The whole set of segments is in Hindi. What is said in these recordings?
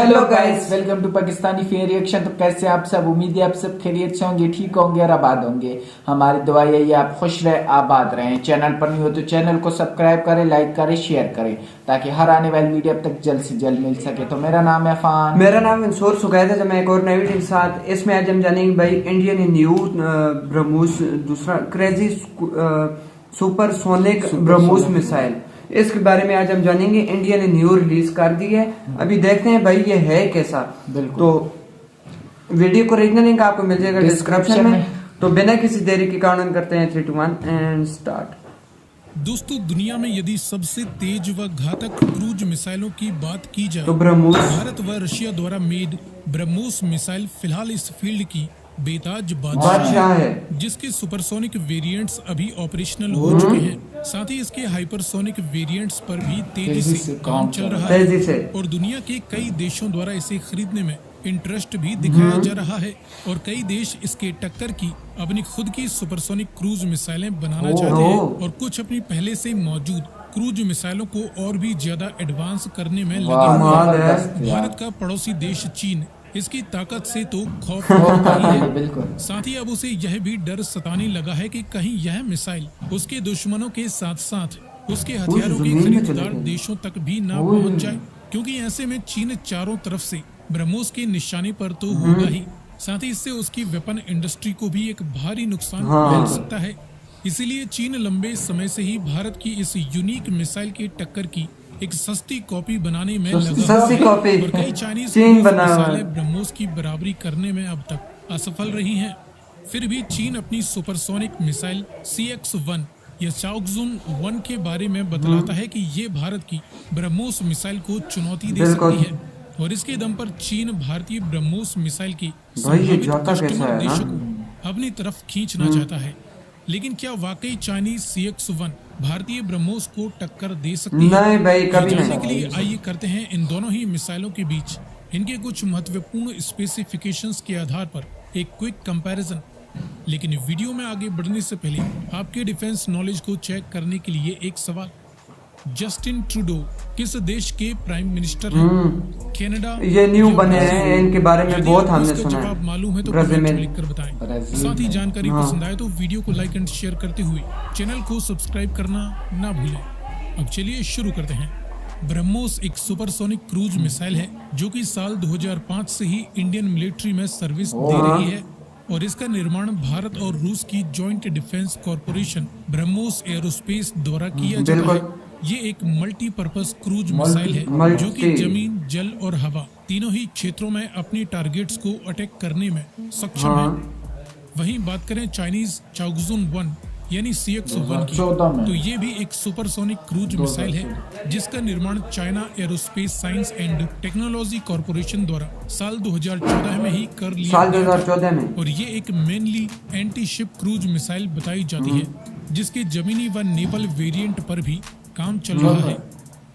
Hello guys, welcome to Pakistani fair reaction. तो कैसे आप सब? उम्मीद है आप सब खैरियत से होंगे, ठीक होंगे और आबाद होंगे। हमारी दुआ यही है आप खुश रहे, आबाद रहें। चैनल पर नहीं हो तो चैनल को सब्सक्राइब करें, लाइक करें, शेयर करें ताकि हर आने वाली वीडियो अब तक जल्द से जल्द मिल सके। तो मेरा नाम है फान। मेरा नाम मंसूर सुकैद है। मैं एक और नई वीडियो के साथ इसमें आज हम जानेंगे भाई इंडियन न्यू ब्रह्मोस दूसरा क्रेजी सुपरसोनिक ब्रह्मोस मिसाइल, इसके बारे में आज हम जानेंगे। इंडिया ने न्यू रिलीज कर दी है, अभी देखते हैं भाई ये है कैसा। तो वीडियो को ओरिजिनल लिंक आपको मिल जाएगा डिस्क्रिप्शन में। तो बिना किसी देरी के काउंट करते हैं 3, 2, 1 एंड स्टार्ट। दोस्तों, दुनिया में यदि सबसे तेज व घातक क्रूज मिसाइलों की बात की जाए तो ब्रह्मोस भारत व रशिया द्वारा मेड ब्रह्मोस मिसाइल फिलहाल इस फील्ड की बेताज बादशाह है, जिसके सुपरसोनिक वेरिएंट्स अभी ऑपरेशनल हो चुके हैं। साथ ही इसके हाइपरसोनिक वेरिएंट्स पर भी तेजी से काम चल रहा है और दुनिया के कई देशों द्वारा इसे खरीदने में इंटरेस्ट भी दिखाया जा रहा है और कई देश इसके टक्कर की अपनी खुद की सुपरसोनिक क्रूज मिसाइलें बनाना चाहते हैं और कुछ अपनी पहले से मौजूद क्रूज मिसाइलों को और भी ज्यादा एडवांस करने में लगे हुए हैं। भारत का पड़ोसी देश चीन इसकी ताकत से तो खौफ है, साथ ही अब उसे यह भी डर सताने लगा है कि कहीं यह मिसाइल उसके दुश्मनों के साथ साथ उसके हथियारों के खरीदार देशों तक भी ना पहुंच जाए, क्योंकि ऐसे में चीन चारों तरफ से ब्रह्मोस के निशाने पर तो होगा ही, साथ ही इससे उसकी वेपन इंडस्ट्री को भी एक भारी नुकसान मिल सकता है। इसीलिए चीन लंबे समय से ही भारत की इस यूनिक मिसाइल की टक्कर की एक सस्ती कॉपी बनाने में लगा और कई चाइनीज मिसाइलें ब्रह्मोस की बराबरी करने में अब तक असफल रही हैं। फिर भी चीन अपनी सुपरसोनिक मिसाइल CX-1 या चाओगजुन 1 के बारे में बतलाता है कि ये भारत की ब्रह्मोस मिसाइल को चुनौती दे सकती है और इसके दम पर चीन भारतीय ब्रह्मोस मिसाइल की संभावित कस्टमर देशों को अपनी तरफ खींचना चाहता है। लेकिन क्या वाकई चाइनीज CX-1 भारतीय ब्रह्मोस को टक्कर दे सकती है? नहीं भाई, कभी जानने के लिए आइए करते हैं इन दोनों ही मिसाइलों के बीच इनके कुछ महत्वपूर्ण स्पेसिफिकेशंस के आधार पर एक क्विक कंपैरिजन। लेकिन वीडियो में आगे बढ़ने से पहले आपके डिफेंस नॉलेज को चेक करने के लिए एक सवाल। जस्टिन ट्रूडो किस देश के प्राइम मिनिस्टर हैं? कनाडा? ये न्यू बने हैं, इनके बारे में बहुत हमने सुना है। जवाब मालूम है तो कमेंट में लिखकर बताएं। साथ ही जानकारी पसंद आए तो वीडियो को लाइक एंड शेयर करते हुए चैनल को सब्सक्राइब करना ना भूलें। अब चलिए शुरू करते हैं। ब्रह्मोस एक सुपरसोनिक क्रूज मिसाइल है जो कि साल 2005 से ही इंडियन मिलिट्री में सर्विस दे रही है और इसका निर्माण भारत और रूस की joint defence corporation BrahMos aerospace द्वारा किया जाता है। ये एक मल्टीपर्पज क्रूज मिसाइल है जो कि जमीन, जल और हवा तीनों ही क्षेत्रों में अपने टारगेट्स को अटैक करने में सक्षम है। वहीं बात करें चाइनीज चाओगजुन 1 यानी CX-1 की, तो ये भी एक सुपरसोनिक क्रूज मिसाइल है जिसका निर्माण China aerospace science and technology corporation द्वारा साल 2014 में ही कर लिया साल 2014 में। और ये एक mainly anti ship cruise missile बताई जाती है जिसके जमीनी व नेवल वेरिएंट पर भी काम चल रहा है।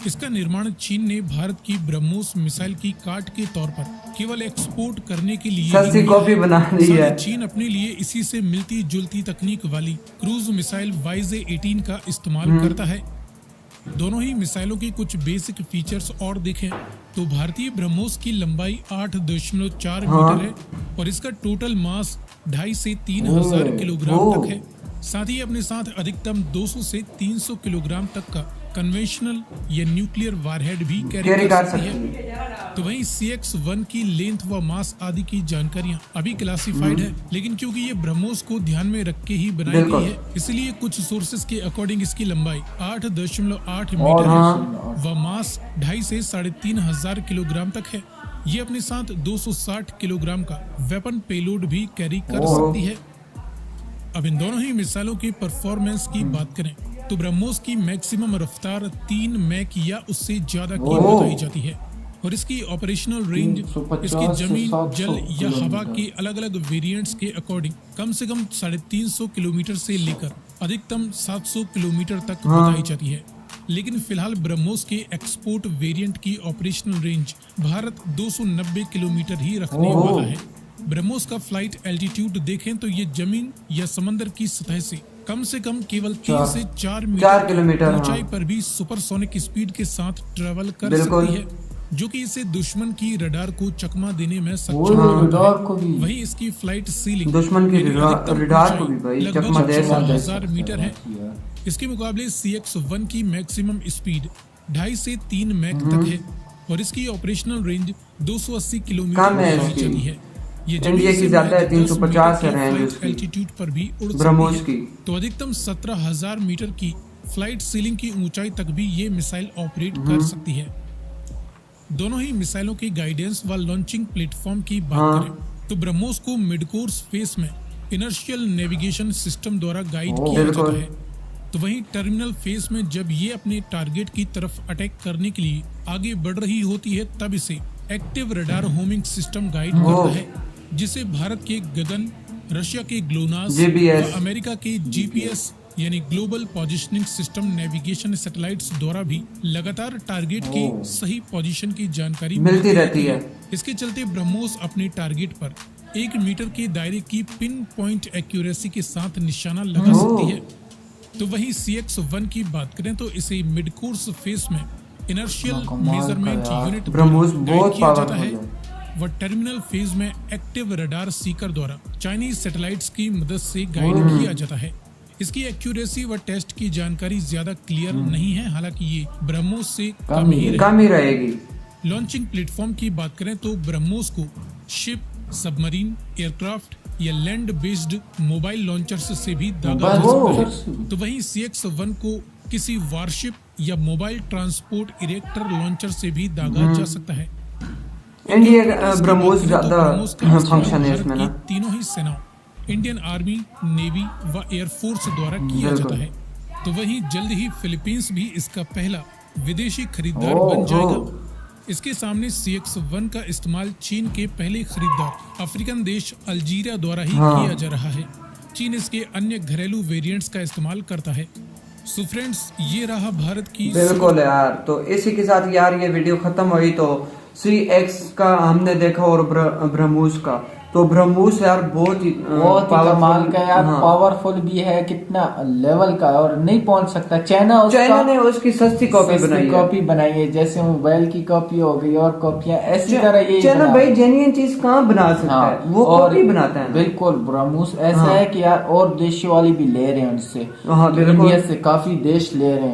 इसका निर्माण चीन ने भारत की ब्रह्मोस मिसाइल की काट के तौर पर केवल एक्सपोर्ट करने के लिए सस्ती कॉपी बना ली है। चीन अपने लिए इसी से मिलती जुलती तकनीक वाली क्रूज मिसाइल YJ-18 का इस्तेमाल करता है। दोनों ही मिसाइलों के कुछ बेसिक फीचर्स और देखें तो भारतीय ब्रह्मोस की लंबाई 8.4 मीटर है और इसका टोटल मास 2.5 से 3,000 किलोग्राम तक है। साथ ही अपने साथ अधिकतम 200 से 300 किलोग्राम तक का कन्वेंशनल या न्यूक्लियर वारहेड भी कैरी कर सकती है। तो वहीं CX-1 की लेंथ व मास आदि की जानकारियां अभी क्लासिफाइड है, लेकिन क्योंकि ये ब्रह्मोस को ध्यान में रख के ही बनाई गई है इसलिए कुछ सोर्सेज के अकॉर्डिंग इसकी लंबाई 8.8 मीटर है व मास 2.5 से 3,500 किलोग्राम तक है। ये अपने साथ 260 किलोग्राम का वेपन पेलोड भी कैरी कर सकती है। अब इन दोनों ही मिसाइलों की परफॉर्मेंस की बात करें तो ब्रह्मोस की मैक्सिमम रफ्तार 3 मैक या उससे ज्यादा की बताई जाती है और इसकी ऑपरेशनल रेंज इसकी जमीन, जल या हवा के अलग अलग वेरिएंट्स के अकॉर्डिंग कम से कम 350 किलोमीटर से लेकर अधिकतम 700 किलोमीटर तक बताई जाती है। लेकिन फिलहाल ब्रह्मोस के एक्सपोर्ट वेरिएंट की ऑपरेशनल रेंज भारत 290 किलोमीटर ही रखने वाला है। ब्रह्मोस का फ्लाइट एल्टीट्यूड देखें तो ये जमीन या समंदर की सतह से कम केवल 3 से 4 मीटर ऊंचाई पर भी सुपरसोनिक स्पीड के साथ ट्रेवल कर सकती है। जो कि इसे दुश्मन की रडार को चकमा देने में वो सक्षम रडार को भी वहीं इसकी फ्लाइट सीलिंग दुश्मन की रडार को भी भाई चकमा दे सकता है। 16,000 मीटर है। इसके मुकाबले CX-1 की मैक्सिमम स्पीड 2.5 से 3 मैक तक है और इसकी ऑपरेशनल रेंज 280 किलोमीटर है चली है। ये इंडिया की ज्यादा है, 350 है रेंज उसकी एल्टीट्यूड पर भी उड़ ब्रह्मोस सकती की। है। तो अधिकतम 17,000 मीटर की फ्लाइट सीलिंग की ऊंचाई तक भी ये मिसाइल ऑपरेट कर सकती है। दोनों ही मिसाइलों के गाइडेंस व लॉन्चिंग प्लेटफॉर्म की बात करें तो ब्रह्मोस को मिड कोर्स फेस में इनर्शियल नेविगेशन सिस्टम द्वारा गाइड किया जाता है। तो वहीं टर्मिनल फेस में जब ये अपने टारगेट की तरफ अटैक करने के लिए आगे बढ़ रही होती है तब इसे active radar homing system guide करता है, जिसे भारत के गगन, रशिया के ग्लोनास व अमेरिका के GPS यानी global positioning system navigation satellites द्वारा भी लगातार टारगेट की सही पोजीशन की जानकारी मिलती रहती है। इसके चलते ब्रह्मोस अपने टारगेट पर 1 मीटर के दायरे की पिन पॉइंट एक्यूरेसी के साथ निशाना लगा सकती है। तो वहीं CX-1 की बात करें तो इसे मिड कोर्स फेस में इनर्शियल मेजरमेंट यूनिट ब्रह्मोस बहुत किया जाता है पावरफुल व टर्मिनल फेज में एक्टिव रडार सीकर द्वारा चाइनीज सैटेलाइट्स की मदद से गाइड किया जाता है। इसकी एक्यूरेसी व टेस्ट की जानकारी ज्यादा क्लियर नहीं है, हालांकि ये ब्रह्मोस से कम ही रहेगी। लॉन्चिंग प्लेटफॉर्म की बात करें तो ब्रह्मोस को शिप, सबमरीन, एयरक्राफ्ट या लैंड बेस्ड मोबाइल लॉन्चर्स से भी दागा जा सकता है। तो वहीं CX-1 को किसी वारशिप या मोबाइल ट्रांसपोर्ट इरेक्टर लॉन्चर से भी दागा जा सकता है। इंडिया ब्रह्मोस ज्यादा फंक्शन है इसमें ना। तीनों ही सेनाओं इंडियन आर्मी, नेवी व एयरफोर्स द्वारा किया जाता है। तो वहीं जल्द ही फिलीपींस भी इसका पहला विदेशी खरीदार बन जाएगा। इसके सामने CX-1 का इस्तेमाल चीन के पहले खरीदार अफ्रीकन देश अल्जीरिया द्वारा ही किया जा रहा है। चीन इसके अन्य घरेलू वेरिएंट्स का इस्तेमाल करता है। सो फ्रेंड्स, ये रहा भारत की बिल्कुल यार। तो इसी के साथ यार ये वीडियो खत्म हुई। तो CX का हमने देखा और ब्रह्मोस का। तो ब्रह्मोस यार बहुत ही कमाल का यार, पावरफुल भी है, कितना लेवल का, और नहीं पहुंच सकता। चाइना ने उसकी सस्ती कॉपी बनाई है, जैसे मोबाइल की कॉपी हो गई और कॉपियां ऐसी तरह ये चाइना भाई जेन्युइन चीज कहाँ बना सकता है, वो कॉपी बनाता है। बिल्कुल ब्रह्मोस ऐसा है कि यार और देशों वाली भी ले रहे हैं उनसे। इंडिया से काफी देश ले रहे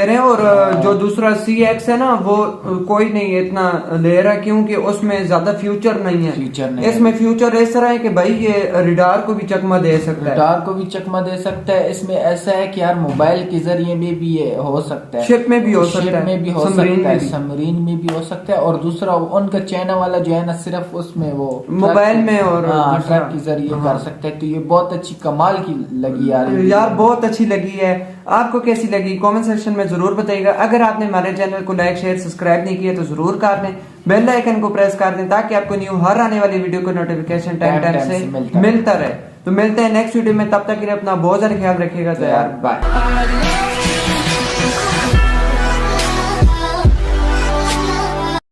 हैं, और जो दूसरा CX है ना वो कोई नहीं इतना ले रहा, क्योंकि उसमें ज्यादा फ्यूचर नहीं है। इसमें फ्यूचर ऐसा है कि भाई ये रडार को भी चकमा दे सकता है। इसमें ऐसा है कि यार मोबाइल के जरिए में भी ये हो सकता है, शिप में भी हो सकता है, सबमरीन में भी हो सकता है। और दूसरा उनका चाइना वाला जो है ना, सिर्फ उसमें वो मोबाइल में और ट्रक के जरिए कर सकते हैं। तो ये बहुत अच्छी कमाल की लगी यार बहुत अच्छी लगी है। आपको कैसी लगी कमेंट सेक्शन में जरूर बताइएगा। अगर आपने हमारे चैनल को लाइक, शेयर, सब्सक्राइब नहीं किया तो जरूर कर दें, बेल आइकन को प्रेस कर दें, ताकि आपको न्यू हर आने वाली वीडियो को नोटिफिकेशन टाइम से मिलता रहे। तो मिलते हैं नेक्स्ट वीडियो में, तब तक के लिए अपना बहुत ज्यादा ख्याल रखिएगा। तो यार बाय।